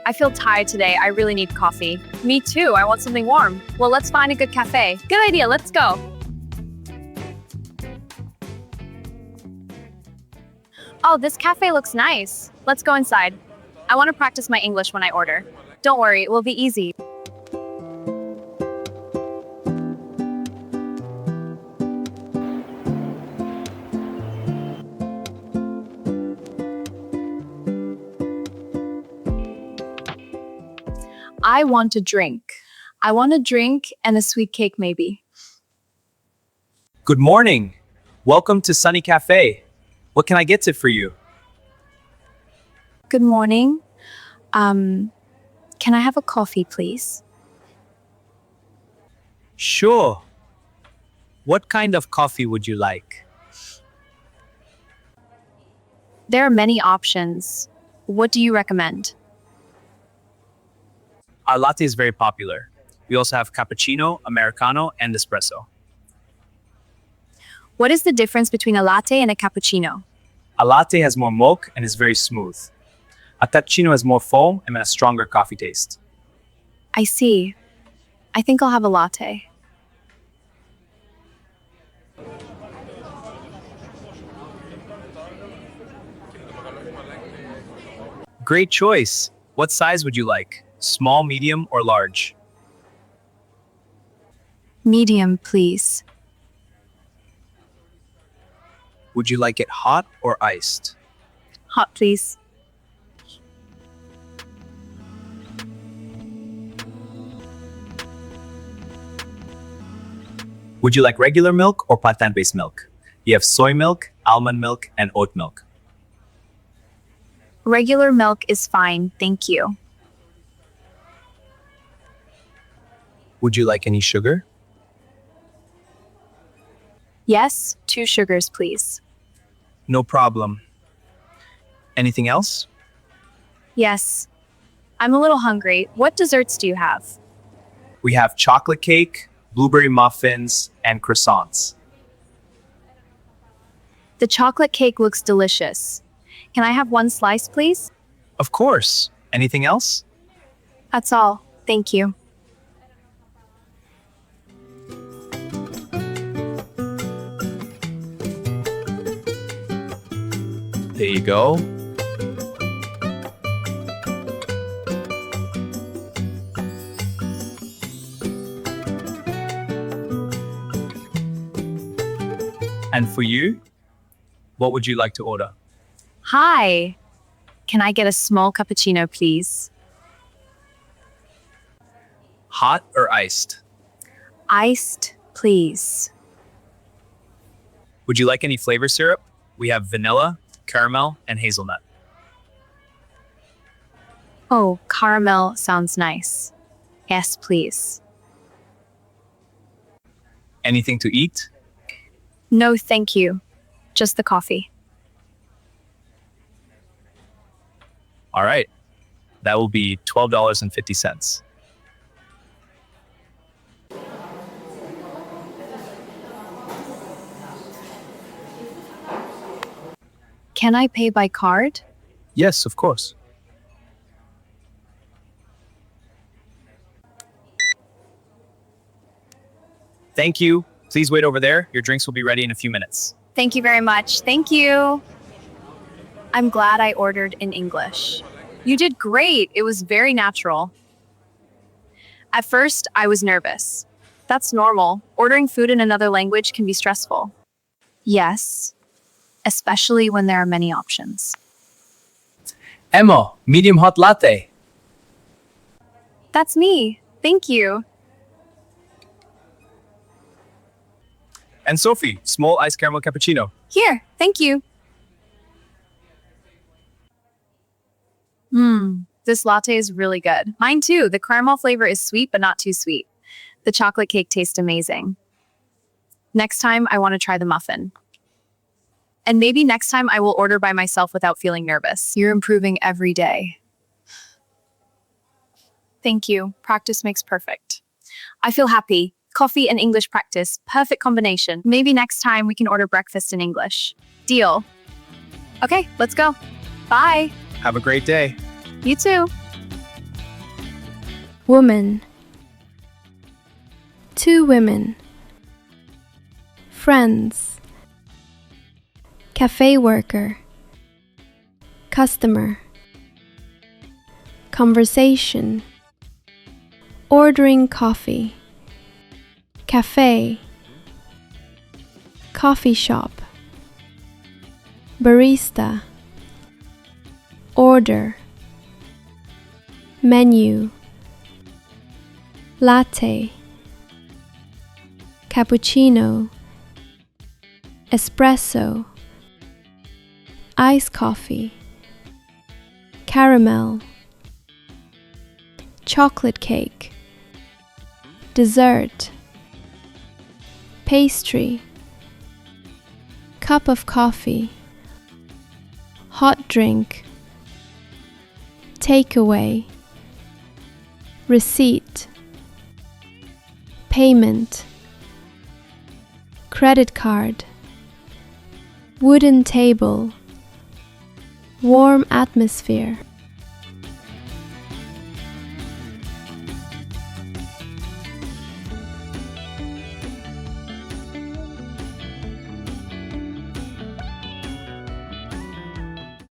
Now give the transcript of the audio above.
I feel tired today. I really need coffee. Me too. I want something warm. Well, let's find a good cafe. Good idea. Let's go. Oh, this cafe looks nice. Let's go inside. I want to practice my English when I order. Don't worry, it will be easy. I want a drink. I want a drink and a sweet cake, maybe. Good morning. Welcome to Sunny Cafe. What can I get to for you? Good morning. Can I have a coffee, please? Sure. What kind of coffee would you like? There are many options. What do you recommend? Our latte is very popular. We also have cappuccino, americano, and espresso. What is the difference between a latte and a cappuccino? A latte has more milk and is very smooth. A cappuccino has more foam and a stronger coffee taste. I see. I think I'll have a latte. Great choice. What size would you like? Small, medium, or large? Medium, please. Would you like it hot or iced? Hot, please. Would you like regular milk or plantain-based milk? You have soy milk, almond milk, and oat milk. Regular milk is fine, thank you. Would you like any sugar? Yes, 2 sugars, please. No problem. Anything else? Yes. I'm a little hungry. What desserts do you have? We have chocolate cake, blueberry muffins, and croissants. The chocolate cake looks delicious. Can I have 1 slice, please? Of course. Anything else? That's all. Thank you. There you go. And for you, what would you like to order? Hi. Can I get a small cappuccino, please? Hot or iced? Iced, please. Would you like any flavor syrup? We have vanilla, caramel, and hazelnut. Oh, caramel sounds nice. Yes, please. Anything to eat? No, thank you. Just the coffee. All right. That will be $12.50. Can I pay by card? Yes, of course. Thank you. Please wait over there. Your drinks will be ready in a few minutes. Thank you very much. Thank you. I'm glad I ordered in English. You did great. It was very natural. At first, I was nervous. That's normal. Ordering food in another language can be stressful. Yes, especially when there are many options. Emma, medium hot latte. That's me. Thank you. And Sophie, small iced caramel cappuccino. Here, thank you. This latte is really good. Mine too. The caramel flavor is sweet, but not too sweet. The chocolate cake tastes amazing. Next time, I want to try the muffin. And maybe next time I will order by myself without feeling nervous. You're improving every day. Thank you. Practice makes perfect. I feel happy. Coffee and English practice. Perfect combination. Maybe next time we can order breakfast in English. Deal. Okay, let's go. Bye. Have a great day. You too. woman, 2 women, friends, cafe worker, customer, conversation, ordering coffee, cafe, coffee shop, barista, order, menu, latte, cappuccino, espresso, iced coffee, caramel, chocolate cake, dessert, pastry, cup of coffee, hot drink, takeaway, receipt, payment, credit card, wooden table, warm atmosphere.